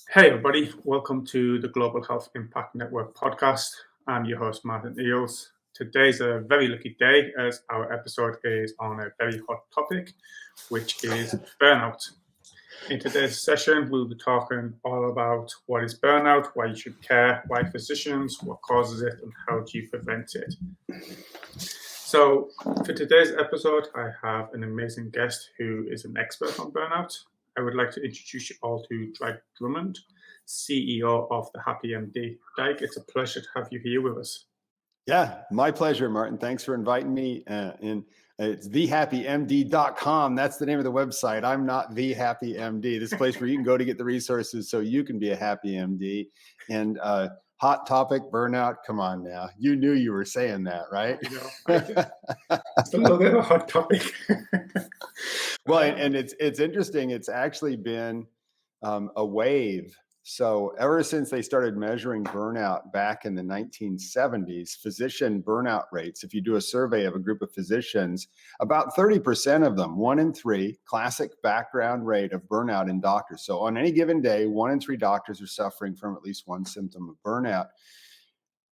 Hey, everybody. Welcome to the Global Health Impact Network podcast. I'm your host, Martin Eels. Today's a very lucky day as our episode is on a very hot topic, which is burnout. In today's session, we'll be talking all about what is burnout, why you should care, why physicians, what causes it, and how do you prevent it. So, for today's episode, I have an amazing guest who is an expert on burnout. I would like to introduce you all to Dike Drummond, CEO of the Happy MD. Dike, it's a pleasure to have you here with us. Yeah, my pleasure, Martin. Thanks for inviting me. It's thehappymd.com. That's the name of the website. I'm not the Happy MD. This place where you can go to get the resources so you can be a happy MD. And hot topic, burnout. Come on now. You knew you were saying that, right? It's a little bit of a hot topic. Well, and it's interesting. It's actually been a wave. So ever since they started measuring burnout back in the 1970s, physician burnout rates, if you do a survey of a group of physicians, about 30% of them, 1 in 3, classic background rate of burnout in doctors. So on any given day, 1 in 3 doctors are suffering from at least one symptom of burnout.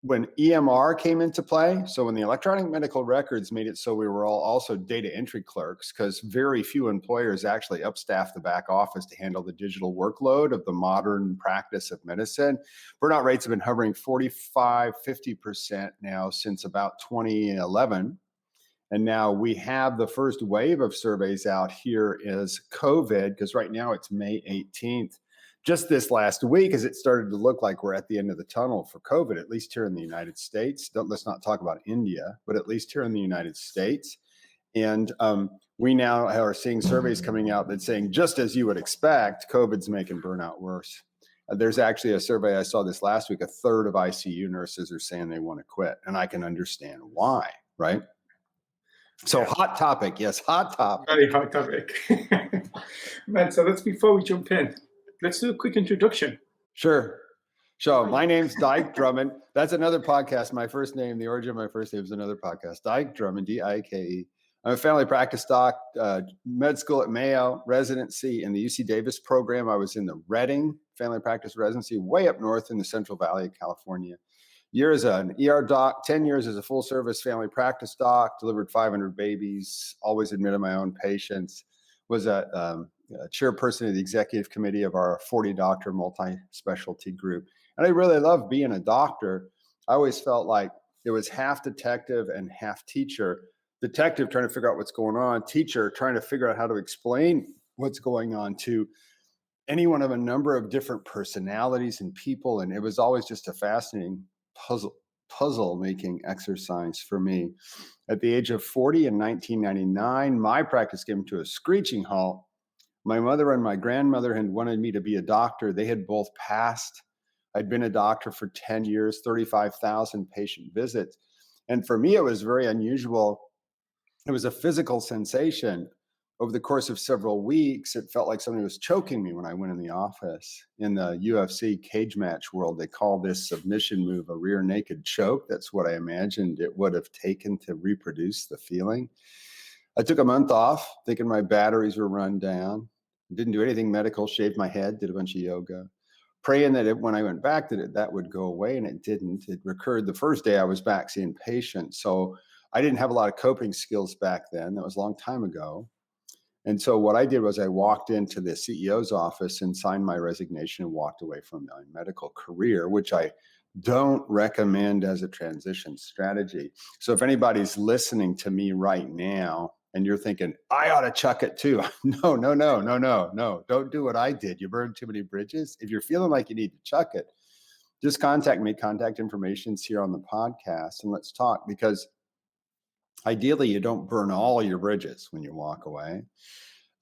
When EMR came into play, so when the electronic medical records made it so we were all also data entry clerks, because very few employers actually upstaff the back office to handle the digital workload of the modern practice of medicine, burnout rates have been hovering 45, 50% now since about 2011. And now we have the first wave of surveys out here is COVID, because right now it's May 18th. Just this last week, as it started to look like we're at the end of the tunnel for COVID, at least here in the United States. Let's not talk about India, but at least here in the United States. And we now are seeing surveys coming out that's saying, just as you would expect, COVID's making burnout worse. There's actually a survey I saw this last week, 1/3 of ICU nurses are saying they want to quit. And I can understand why, right? So hot topic, yes, hot topic. Very hot topic. Man, so before we jump in, let's do a quick introduction. Sure. So my name's Dike Drummond. That's another podcast. My first name, the origin of my first name is another podcast. Dike Drummond, D-I-K-E. I'm a family practice doc, med school at Mayo, residency in the UC Davis program. I was in the Reading family practice residency way up north in the Central Valley of California. Year as an ER doc, 10 years as a full service family practice doc, delivered 500 babies, always admitted my own patients, was a chairperson of the executive committee of our 40 doctor multi-specialty group. And I really love being a doctor. I always felt like it was half detective and half teacher. Detective trying to figure out what's going on, teacher trying to figure out how to explain what's going on to anyone of a number of different personalities and people. And it was always just a fascinating puzzle making exercise for me. At the age of 40 in 1999, my practice came to a screeching halt. My mother and my grandmother had wanted me to be a doctor. They had both passed. I'd been a doctor for 10 years, 35,000 patient visits. And for me, it was very unusual. It was a physical sensation. Over the course of several weeks, it felt like somebody was choking me when I went in the office. In the UFC cage match world, they call this submission move a rear naked choke. That's what I imagined it would have taken to reproduce the feeling. I took a month off, thinking my batteries were run down. Didn't do anything medical, shaved my head, did a bunch of yoga, praying that when I went back that would go away, and it didn't. It recurred the first day I was back seeing patients. So I didn't have a lot of coping skills back then. That was a long time ago. And so what I did was I walked into the CEO's office and signed my resignation and walked away from my medical career, which I don't recommend as a transition strategy. So if anybody's listening to me right now and you're thinking, I ought to chuck it too. No. Don't do what I did. You burned too many bridges. If you're feeling like you need to chuck it, just contact me. Contact information's here on the podcast and let's talk, because ideally, you don't burn all your bridges when you walk away.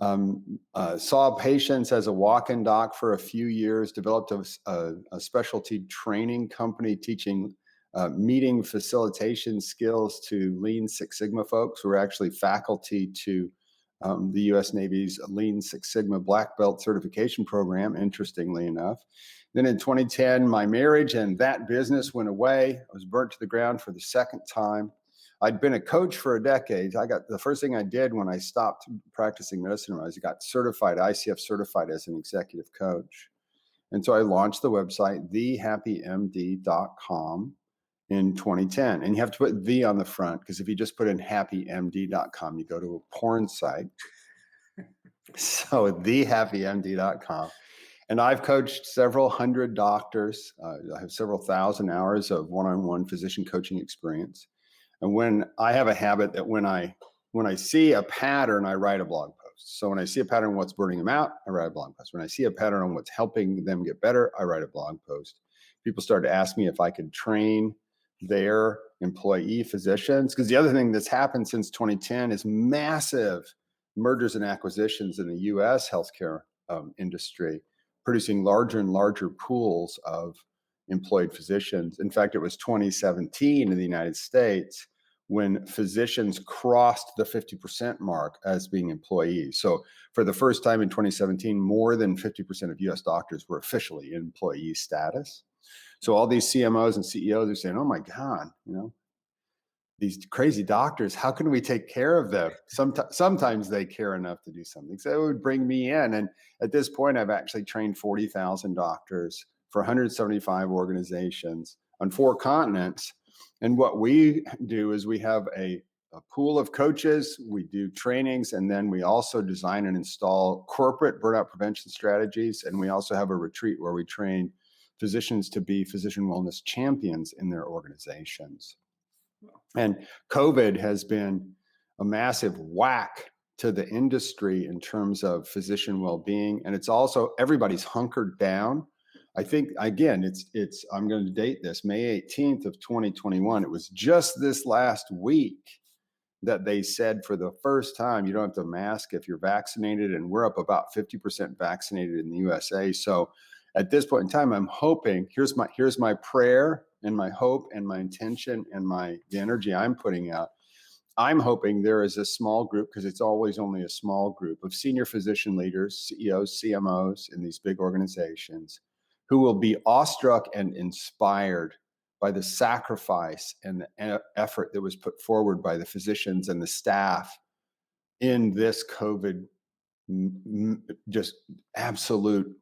Saw patients as a walk-in doc for a few years, developed a specialty training company teaching meeting facilitation skills to Lean Six Sigma folks who are actually faculty to the U.S. Navy's Lean Six Sigma Black Belt certification program, interestingly enough. Then in 2010, my marriage and that business went away. I was burnt to the ground for the second time. I'd been a coach for a decade. The first thing I did when I stopped practicing medicine was I got certified, ICF certified as an executive coach. And so I launched the website, thehappymd.com in 2010. And you have to put the on the front, because if you just put in happymd.com, you go to a porn site. So thehappymd.com. And I've coached several hundred doctors. I have several thousand hours of one-on-one physician coaching experience. And when I have a habit that when I see a pattern, I write a blog post. So when I see a pattern on what's burning them out, I write a blog post. When I see a pattern on what's helping them get better, I write a blog post. People started to ask me if I could train their employee physicians, because the other thing that's happened since 2010 is massive mergers and acquisitions in the U.S. healthcare industry, producing larger and larger pools of employed physicians. In fact, it was 2017 in the United States when physicians crossed the 50% mark as being employees. So for the first time in 2017, more than 50% of US doctors were officially in employee status. So all these CMOs and CEOs are saying, oh my God, these crazy doctors, how can we take care of them? Sometimes they care enough to do something. So it would bring me in. And at this point, I've actually trained 40,000 doctors for 175 organizations on 4 continents. And what we do is we have a pool of coaches, we do trainings, and then we also design and install corporate burnout prevention strategies. And we also have a retreat where we train physicians to be physician wellness champions in their organizations. And COVID has been a massive whack to the industry in terms of physician well-being. And it's also, everybody's hunkered down. I think, again, it's I'm going to date this, May 18th of 2021. It was just this last week that they said for the first time, you don't have to mask if you're vaccinated. And we're up about 50% vaccinated in the USA. So at this point in time, I'm hoping, here's my prayer and my hope and my intention and the energy I'm putting out. I'm hoping there is a small group, because it's always only a small group of senior physician leaders, CEOs, CMOs in these big organizations, who will be awestruck and inspired by the sacrifice and the effort that was put forward by the physicians and the staff in this COVID just absolute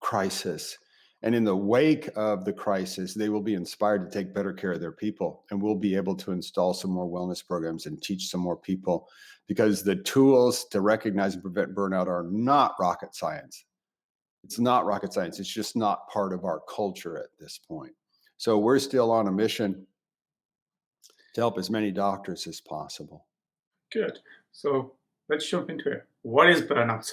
crisis. And in the wake of the crisis, they will be inspired to take better care of their people, and we'll be able to install some more wellness programs and teach some more people, because the tools to recognize and prevent burnout are not rocket science. It's not rocket science. It's just not part of our culture at this point. So we're still on a mission to help as many doctors as possible. Good. So let's jump into it. What is burnout?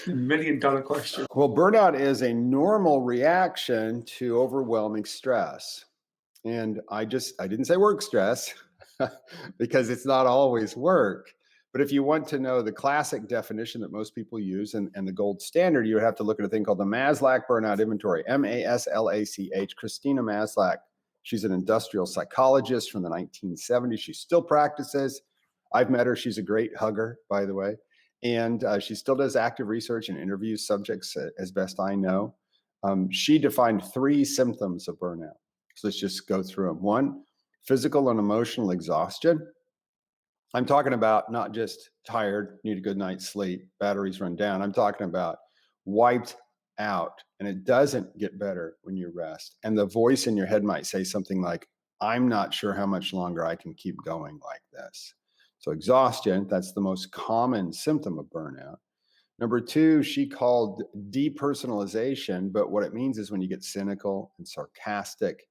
$1 million question. Well, burnout is a normal reaction to overwhelming stress. And I didn't say work stress because it's not always work. But if you want to know the classic definition that most people use and the gold standard, you would have to look at a thing called the Maslach Burnout Inventory, MASLACH. Christina Maslach, she's an industrial psychologist from the 1970s. She still practices. I've met her. She's a great hugger, by the way. And she still does active research and interviews subjects as best I know. She defined 3 symptoms of burnout. So let's just go through them. 1, physical and emotional exhaustion. I'm talking about not just tired, need a good night's sleep, batteries run down. I'm talking about wiped out. And it doesn't get better when you rest. And the voice in your head might say something like, I'm not sure how much longer I can keep going like this. So exhaustion, that's the most common symptom of burnout. Number 2, she called depersonalization, but what it means is when you get cynical and sarcastic,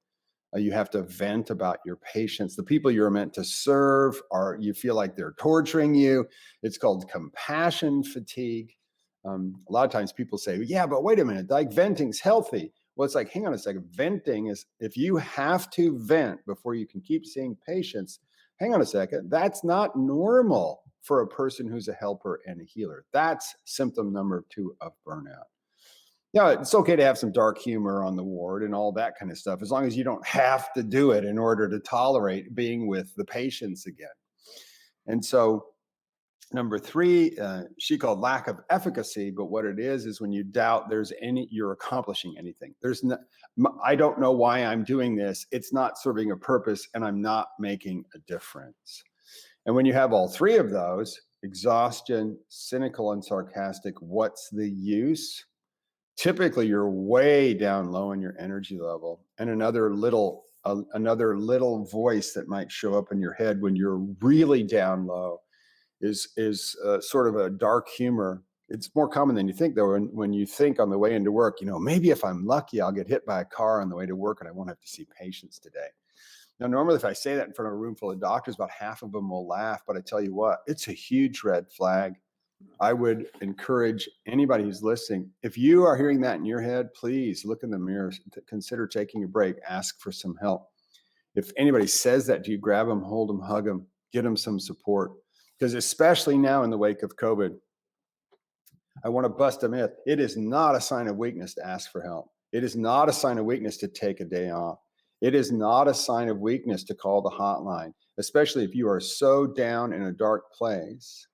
you have to vent about your patients. The people you're meant to serve you feel like they're torturing you. It's called compassion fatigue. A lot of times people say, yeah, but wait a minute, like venting's healthy. Well, it's like, hang on a second. Venting is, if you have to vent before you can keep seeing patients, hang on a second, that's not normal for a person who's a helper and a healer. That's symptom number 2 of burnout. Yeah, it's okay to have some dark humor on the ward and all that kind of stuff, as long as you don't have to do it in order to tolerate being with the patients again. And so number 3, she called lack of efficacy, but what it is when you doubt you're accomplishing anything. I don't know why I'm doing this. It's not serving a purpose, and I'm not making a difference. And when you have all 3 of those, exhaustion, cynical and sarcastic, what's the use? typically you're way down low in your energy level, and another little voice that might show up in your head when you're really down low is sort of a dark humor. It's more common than you think, though. When you think on the way into work, maybe if I'm lucky, I'll get hit by a car on the way to work and I won't have to see patients today. Now, normally, if I say that in front of a room full of doctors, about half of them will laugh. But I tell you what, it's a huge red flag. I would encourage anybody who's listening, if you are hearing that in your head, please look in the mirror, consider taking a break, ask for some help. If anybody says that to you, grab them, hold them, hug them, get them some support. Because especially now in the wake of COVID, I want to bust a myth. It is not a sign of weakness to ask for help. It is not a sign of weakness to take a day off. It is not a sign of weakness to call the hotline, especially if you are so down in a dark place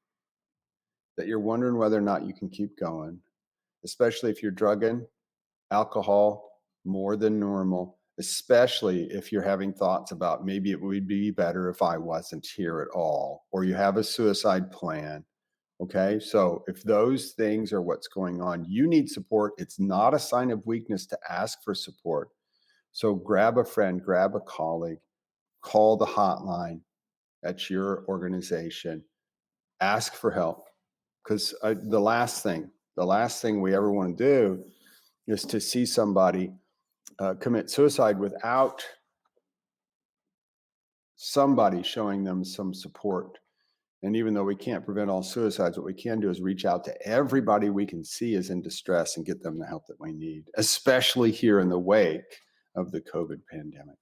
that you're wondering whether or not you can keep going, especially if you're drugging alcohol more than normal, especially if you're having thoughts about maybe it would be better if I wasn't here at all, or you have a suicide plan. Okay, so if those things are what's going on, you need support. It's not a sign of weakness to ask for support. So grab a friend, grab a colleague, call the hotline at your organization, ask for help. Because the last thing we ever want to do is to see somebody commit suicide without somebody showing them some support. And even though we can't prevent all suicides, what we can do is reach out to everybody we can see is in distress and get them the help that we need, especially here in the wake of the COVID pandemic.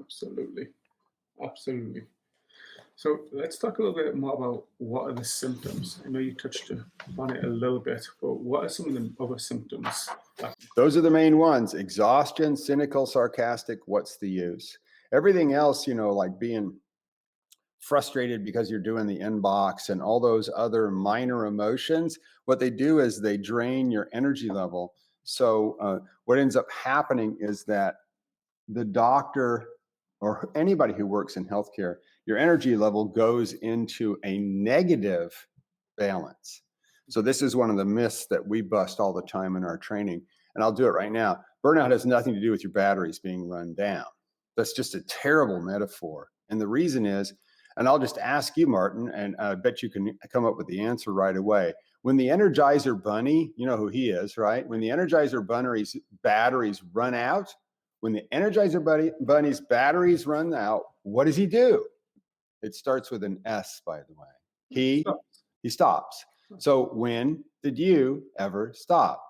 Absolutely. So let's talk a little bit more about what are the symptoms. I know you touched on it a little bit, but what are some of the other symptoms? Those are the main ones: exhaustion, cynical, sarcastic. What's the use? Everything else, like being frustrated because you're doing the inbox and all those other minor emotions, what they do is they drain your energy level. So what ends up happening is that the doctor or anybody who works in healthcare, your energy level goes into a negative balance. So this is one of the myths that we bust all the time in our training. And I'll do it right now. Burnout has nothing to do with your batteries being run down. That's just a terrible metaphor. And the reason is, and I'll just ask you, Martin, and I bet you can come up with the answer right away. When the Energizer Bunny, you know who he is, right? When the Energizer Bunny's batteries run out, when the Energizer Bunny's batteries run out, what does he do? It starts with an S, by the way. He stops. So when did you ever stop?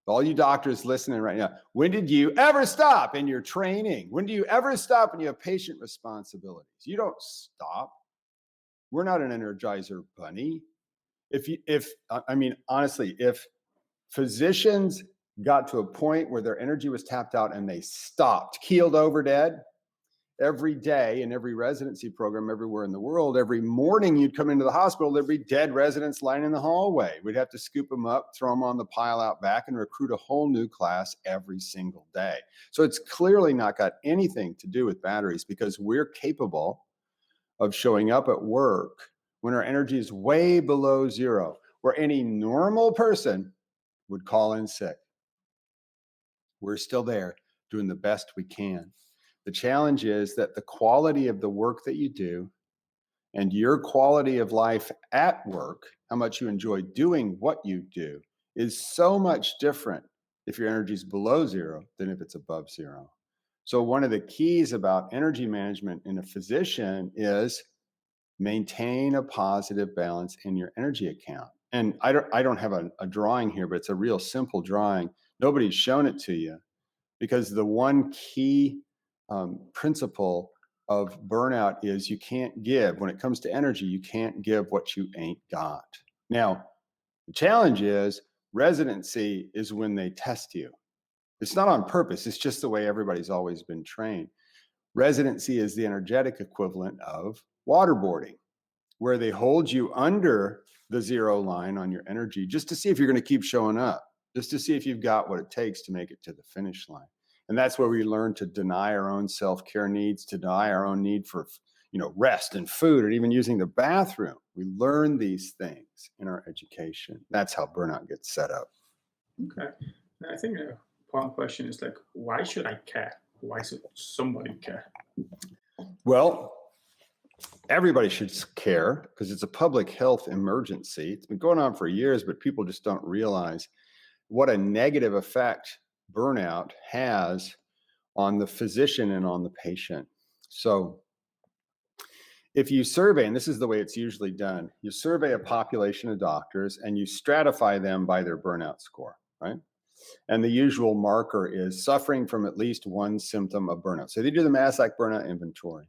All you doctors listening right now, when did you ever stop in your training? When do you ever stop when you have patient responsibilities? You don't stop. We're not an Energizer Bunny. Honestly, if physicians got to a point where their energy was tapped out and they stopped, keeled over dead, every day in every residency program everywhere in the world, every morning you'd come into the hospital, there'd be dead residents lying in the hallway. We'd have to scoop them up, throw them on the pile out back, and recruit a whole new class every single day. So it's clearly not got anything to do with batteries, because we're capable of showing up at work when our energy is way below zero, where any normal person would call in sick. We're still there doing the best we can. The challenge is that the quality of the work that you do and your quality of life at work, how much you enjoy doing what you do, is so much different if your energy is below zero than if it's above zero. So one of the keys about energy management in a physician is maintain a positive balance in your energy account. And I don't have a drawing here, but it's a real simple drawing. Nobody's shown it to you, because the one key principle of burnout is you can't give. When it comes to energy, you can't give what you ain't got. Now, the challenge is residency is when they test you. It's not on purpose. It's just the way everybody's always been trained. Residency is the energetic equivalent of waterboarding, where they hold you under the zero line on your energy just to see if you're going to keep showing up, just to see if you've got what it takes to make it to the finish line. And that's where we learn to deny our own self-care needs, to deny our own need for, rest and food, or even using the bathroom. We learn these things in our education. That's how burnout gets set up. Okay. I think a important question is like, why should I care? Why should somebody care? Well, everybody should care because it's a public health emergency. It's been going on for years, but people just don't realize what a negative effect burnout has on the physician and on the patient. So, if you survey, and this is the way it's usually done, you survey a population of doctors and you stratify them by their burnout score, right? And the usual marker is suffering from at least one symptom of burnout. So they do the MASAC burnout inventory.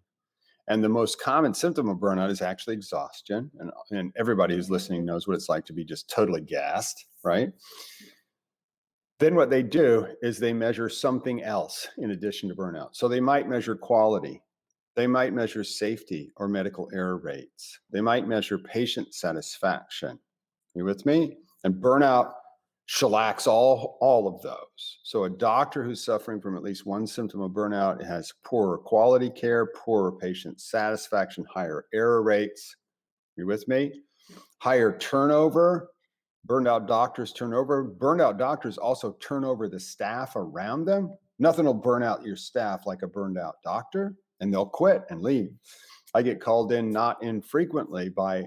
And the most common symptom of burnout is actually exhaustion. And everybody who's listening knows what it's like to be just totally gassed, right? Then what they do is they measure something else in addition to burnout. So they might measure quality. They might measure safety or medical error rates. They might measure patient satisfaction. You with me? And burnout shellacks all of those. So a doctor who's suffering from at least one symptom of burnout has poorer quality care, poorer patient satisfaction, higher error rates. You with me? Higher turnover. Burned out doctors turn over. Burned out doctors also turn over the staff around them. Nothing will burn out your staff like a burned out doctor, and they'll quit and leave. I get called in not infrequently by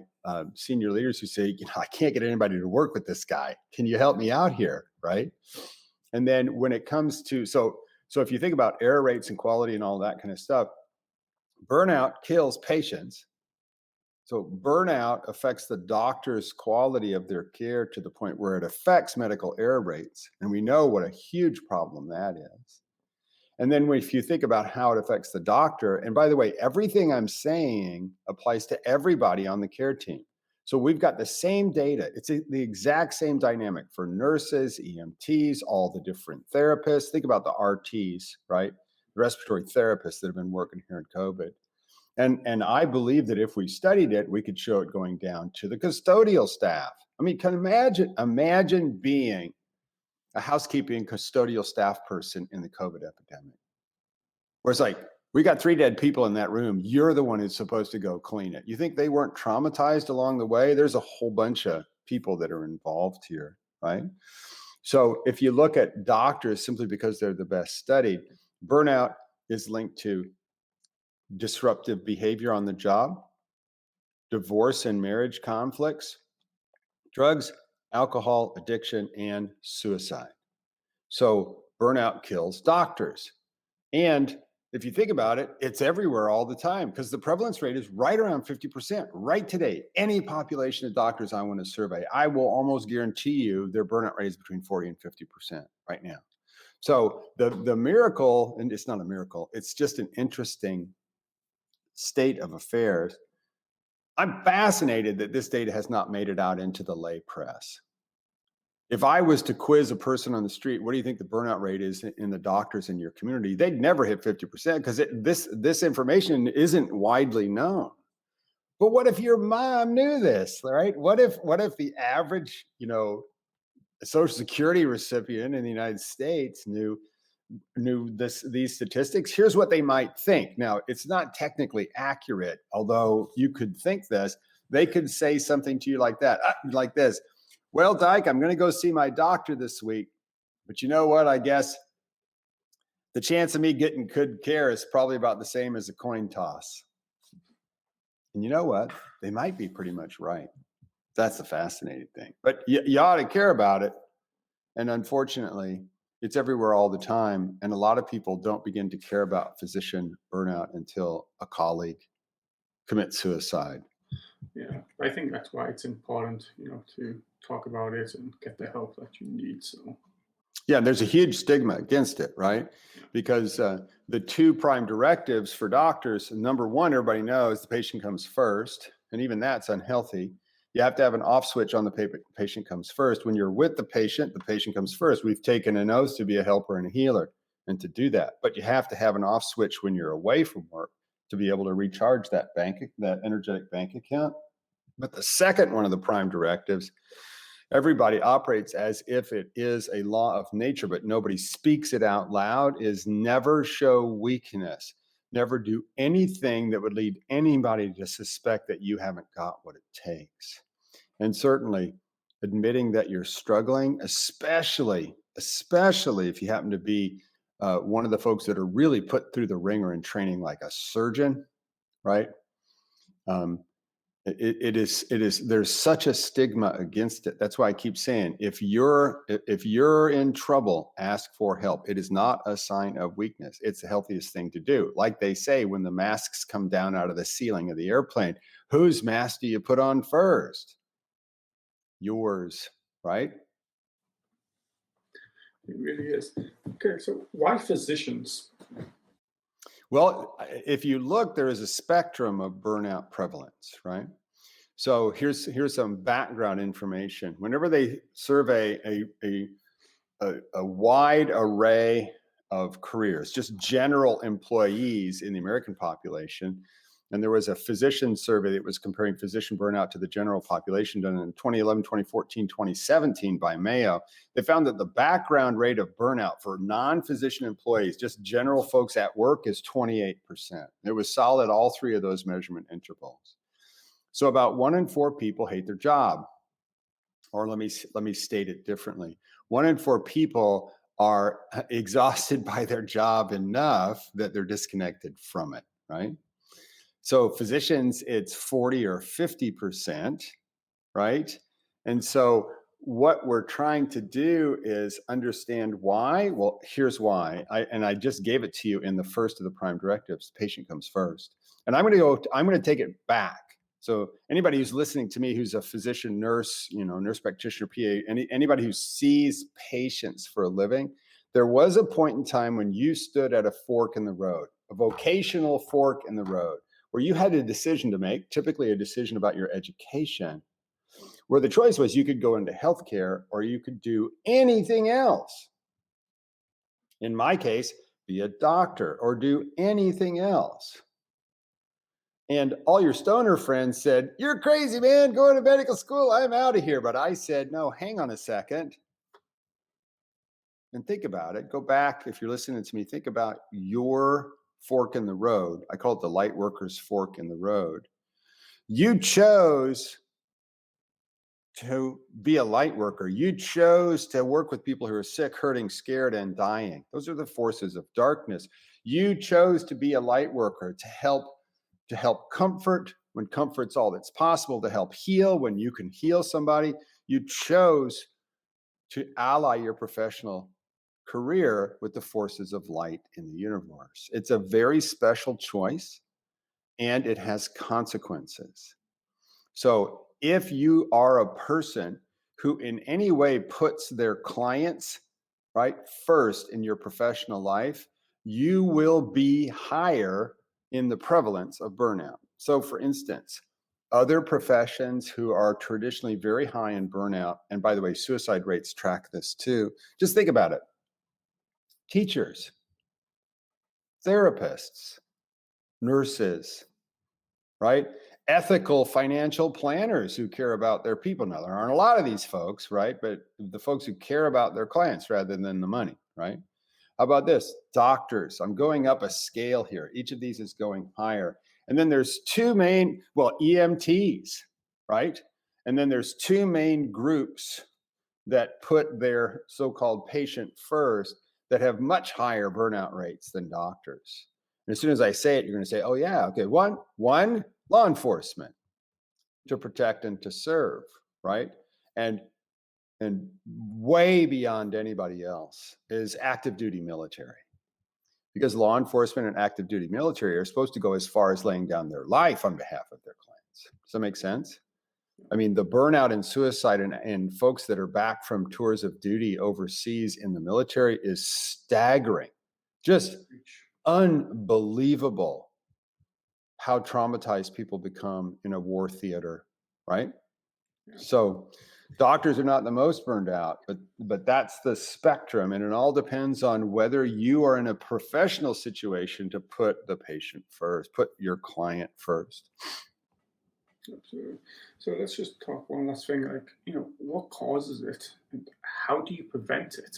senior leaders who say, I can't get anybody to work with this guy. Can you help me out here? Right. And then when it comes to, so if you think about error rates and quality and all that kind of stuff, burnout kills patients. So burnout affects the doctor's quality of their care to the point where it affects medical error rates. And we know what a huge problem that is. And then if you think about how it affects the doctor, and by the way, everything I'm saying applies to everybody on the care team. So we've got the same data. It's the exact same dynamic for nurses, EMTs, all the different therapists. Think about the RTs, right? The respiratory therapists that have been working here in COVID. And I believe that if we studied it, we could show it going down to the custodial staff. I mean, imagine being a housekeeping custodial staff person in the COVID epidemic, where it's like, we got 3 dead people in that room. You're the one who's supposed to go clean it. You think they weren't traumatized along the way? There's a whole bunch of people that are involved here, right? So if you look at doctors simply because they're the best studied, burnout is linked to disruptive behavior on the job, divorce and marriage conflicts, drugs, alcohol addiction, and suicide. So burnout kills doctors. And if you think about it, it's everywhere all the time because the prevalence rate is right around 50%. Right today, any population of doctors I want to survey, I will almost guarantee you their burnout rate is between 40 and 50% right now. So the miracle, and it's not a miracle, it's just an interesting state of affairs. I'm fascinated that this data has not made it out into the lay press. If I was to quiz a person on the street, what do you think the burnout rate is in the doctors in your community? They'd never hit 50% because this information isn't widely known. But what if your mom knew this, right? What if the average, Social Security recipient in the United States knew these statistics? Here's what they might think. Now, it's not technically accurate, although you could think this. They could say something to you like that, like this. Well, Dike, I'm going to go see my doctor this week, but you know what? I guess the chance of me getting good care is probably about the same as a coin toss. And you know what? They might be pretty much right. That's the fascinating thing. But you ought to care about it. And unfortunately, it's everywhere all the time. And a lot of people don't begin to care about physician burnout until a colleague commits suicide. Yeah, I think that's why it's important, to talk about it and get the help that you need. So, yeah, there's a huge stigma against it, right? Because the 2 prime directives for doctors, number 1, everybody knows the patient comes first, and even that's unhealthy. You have to have an off switch on the patient comes first. When you're with the patient comes first. We've taken an oath to be a helper and a healer and to do that. But you have to have an off switch when you're away from work to be able to recharge that energetic bank account. But the second one of the prime directives, everybody operates as if it is a law of nature, but nobody speaks it out loud, is never show weakness. Never do anything that would lead anybody to suspect that you haven't got what it takes. And certainly admitting that you're struggling, especially especially if you happen to be one of the folks that are really put through the ringer in training, like a surgeon, right? Um, it is there's such a stigma against it. That's why I keep saying, if you're in trouble, ask for help. It is not a sign of weakness. It's the healthiest thing to do. Like they say, when the masks come down out of the ceiling of the airplane, whose mask do you put on first? Yours, right? It really is. Okay, so why physicians? Well, if you look, there is a spectrum of burnout prevalence, right? So here's some background information. Whenever they survey a wide array of careers, just general employees in the American population, and there was a physician survey that was comparing physician burnout to the general population done in 2011, 2014, 2017 by Mayo. They found that the background rate of burnout for non-physician employees, just general folks at work, is 28%. It was solid all three of those measurement intervals. So about 1 in 4 people hate their job. Or let me state it differently. 1 in 4 people are exhausted by their job enough that they're disconnected from it, right? So physicians, it's 40 or 50%, right? And so what we're trying to do is understand why. Well, here's why. I just gave it to you in the first of the prime directives. Patient comes first. And I'm going to take it back. So anybody who's listening to me, who's a physician, nurse, nurse practitioner, PA, anybody who sees patients for a living, there was a point in time when you stood at a fork in the road, a vocational fork in the road, where you had a decision to make, typically a decision about your education, where the choice was you could go into healthcare or you could do anything else. In my case, be a doctor or do anything else. And all your stoner friends said, "You're crazy, man, going to medical school, I'm out of here." But I said, no, hang on a second. And think about it. Go back, if you're listening to me, think about your fork in the road. I call it the light worker's fork in the road. You chose to be a light worker. You chose to work with people who are sick, hurting, scared, and dying. Those are the forces of darkness. You chose to be a light worker, to help comfort when comfort's all that's possible, to help heal when you can heal somebody. You chose to ally your professional career with the forces of light in the universe. It's a very special choice, and it has consequences. So if you are a person who in any way puts their clients, right, first in your professional life, you will be higher in the prevalence of burnout. So for instance, other professions who are traditionally very high in burnout, and by the way, suicide rates track this too. Just think about it. Teachers, therapists, nurses, right? Ethical financial planners who care about their people. Now, there aren't a lot of these folks, right? But the folks who care about their clients rather than the money, right? How about this? Doctors. I'm going up a scale here. Each of these is going higher. And then there's two main, EMTs, right? And then there's two main groups that put their so-called patient first that have much higher burnout rates than doctors. And as soon as I say it, you're going to say, oh yeah, okay. One, law enforcement, to protect and to serve, right? And way beyond anybody else is active duty military. Because law enforcement and active duty military are supposed to go as far as laying down their life on behalf of their clients. Does that make sense? I mean, the burnout and suicide and folks that are back from tours of duty overseas in the military is staggering. Just unbelievable how traumatized people become in a war theater, right? Yeah. So doctors are not the most burned out, but that's the spectrum. And it all depends on whether you are in a professional situation to put the patient first, put your client first. Absolutely. So let's just talk one last thing, what causes it and how do you prevent it?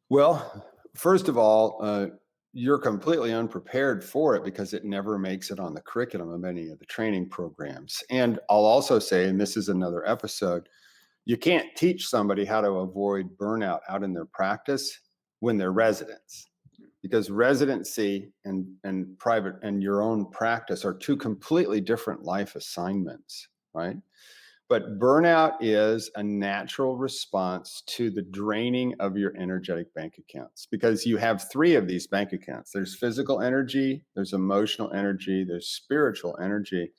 Well, first of all, you're completely unprepared for it because it never makes it on the curriculum of any of the training programs. And I'll also say, and this is another episode, You can't teach somebody how to avoid burnout out in their practice when they're residents, because residency and private and your own practice are two completely different life assignments, right? But burnout is a natural response to the draining of your energetic bank accounts, because you have three of these bank accounts. There's physical energy, there's emotional energy, there's spiritual energy.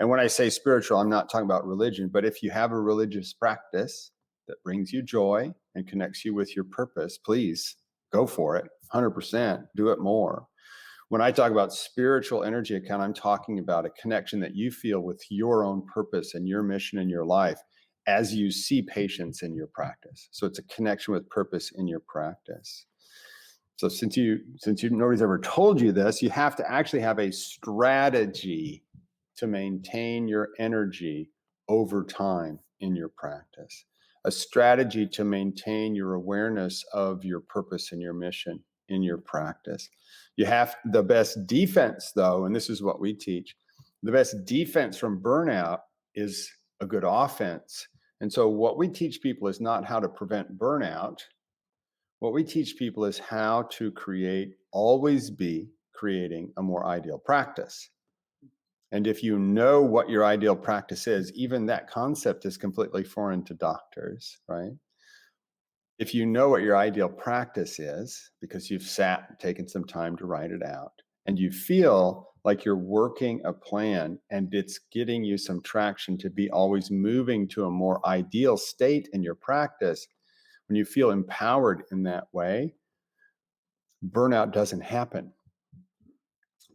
And when I say spiritual, I'm not talking about religion, but if you have a religious practice that brings you joy and connects you with your purpose, please go for it. 100%, do it more. When I talk about spiritual energy account, I'm talking about a connection that you feel with your own purpose and your mission in your life as you see patients in your practice. So it's a connection with purpose in your practice. So since nobody's ever told you this, you have to actually have a strategy to maintain your energy over time in your practice, a strategy to maintain your awareness of your purpose and your mission in your practice. You have the best defense, though, and this is what we teach. The best defense from burnout is a good offense. And so what we teach people is not how to prevent burnout. What we teach people is how to always be creating a more ideal practice. And if you know what your ideal practice is, even that concept is completely foreign to doctors, right? If you know what your ideal practice is, because you've sat and taken some time to write it out, and you feel like you're working a plan and it's getting you some traction to be always moving to a more ideal state in your practice, when you feel empowered in that way, burnout doesn't happen.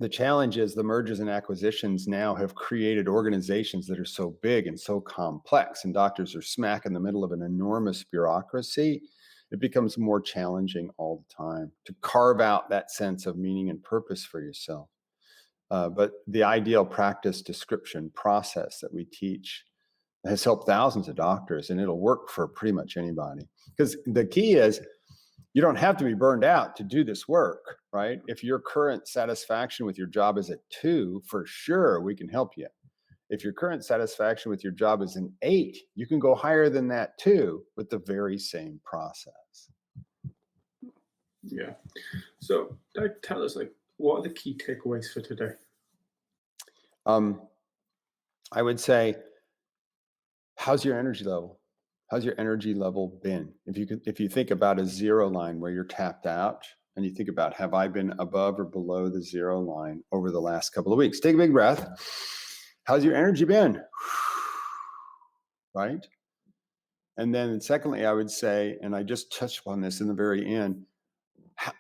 The challenge is the mergers and acquisitions now have created organizations that are so big and so complex, and doctors are smack in the middle of an enormous bureaucracy. It becomes more challenging all the time to carve out that sense of meaning and purpose for yourself. But the ideal practice description process that we teach has helped thousands of doctors, and it'll work for pretty much anybody. Because the key is, you don't have to be burned out to do this work, right? If your current satisfaction with your job is a 2, for sure, we can help you. If your current satisfaction with your job is an 8, you can go higher than that too with the very same process. Yeah. So tell us, what are the key takeaways for today? I would say, how's your energy level? How's your energy level been? If you think about a 0 line where you're tapped out, and you think about, have I been above or below the 0 line over the last couple of weeks? Take a big breath. How's your energy been? Right? And then secondly, I would say, and I just touched upon this in the very end,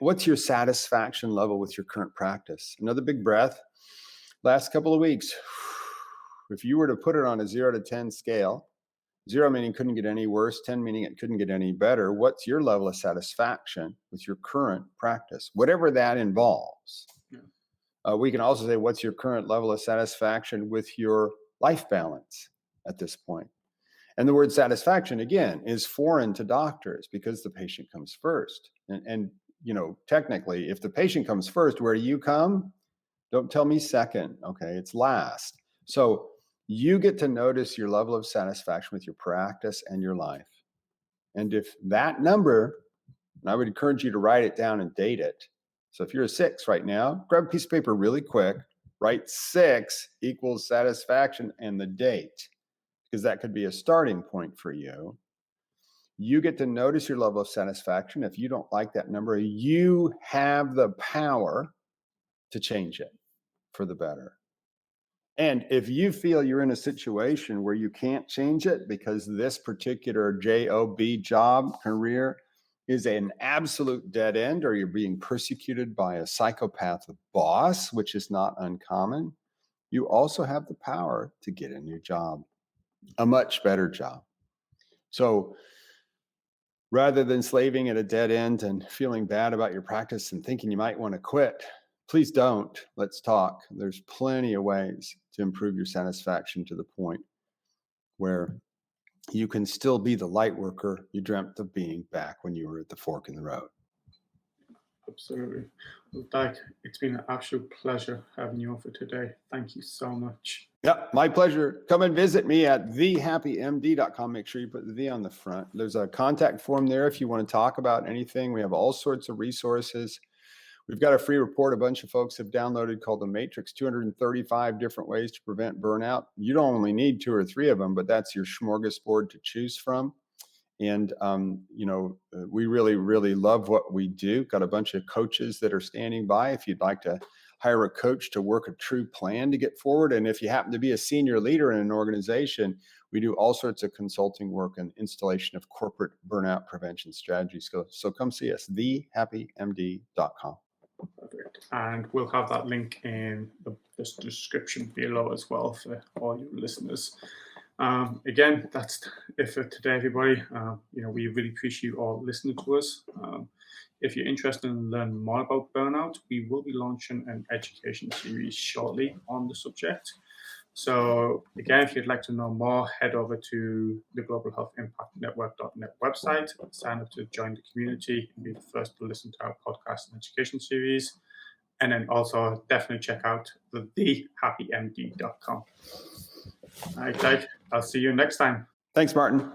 what's your satisfaction level with your current practice? Another big breath. Last couple of weeks, if you were to put it on a 0 to 10 scale, 0 meaning couldn't get any worse, 10 meaning it couldn't get any better, what's your level of satisfaction with your current practice, whatever that involves? Yeah. We can also say, what's your current level of satisfaction with your life balance at this point? And the word satisfaction, again, is foreign to doctors because the patient comes first. And technically, if the patient comes first, where do you come? Don't tell me second, okay? It's last. So you get to notice your level of satisfaction with your practice and your life. And if that number, and I would encourage you to write it down and date it. So if you're a 6 right now, grab a piece of paper really quick, write 6 equals satisfaction and the date, because that could be a starting point for you. You get to notice your level of satisfaction. If you don't like that number, you have the power to change it for the better. And if you feel you're in a situation where you can't change it because this particular job career is an absolute dead end, or you're being persecuted by a psychopath boss, which is not uncommon, you also have the power to get a new job, a much better job. So rather than slaving at a dead end and feeling bad about your practice and thinking you might want to quit, please don't. Let's talk. There's plenty of ways to improve your satisfaction to the point where you can still be the light worker you dreamt of being back when you were at the fork in the road. Absolutely. Well, Dike, it's been an absolute pleasure having you on for today. Thank you so much. Yeah, my pleasure. Come and visit me at thehappymd.com. Make sure you put the "the" on the front. There's a contact form there if you want to talk about anything. We have all sorts of resources. We've got a free report a bunch of folks have downloaded called The Matrix, 235 different ways to prevent burnout. You don't only need 2 or 3 of them, but that's your smorgasbord to choose from. And, we really, really love what we do. Got a bunch of coaches that are standing by if you'd like to hire a coach to work a true plan to get forward. And if you happen to be a senior leader in an organization, we do all sorts of consulting work and installation of corporate burnout prevention strategies. So come see us, thehappymd.com. Perfect. And we'll have that link in the description below as well for all you listeners. Again, that's it for today, everybody. We really appreciate you all listening to us. If you're interested in learning more about burnout, we will be launching an education series shortly on the subject. So again, if you'd like to know more, head over to the Global Health Impact Network.net website, sign up to join the community, and be the first to listen to our podcast and education series. And then also definitely check out thehappymd.com. All right, Dike, I'll see you next time. Thanks, Martin.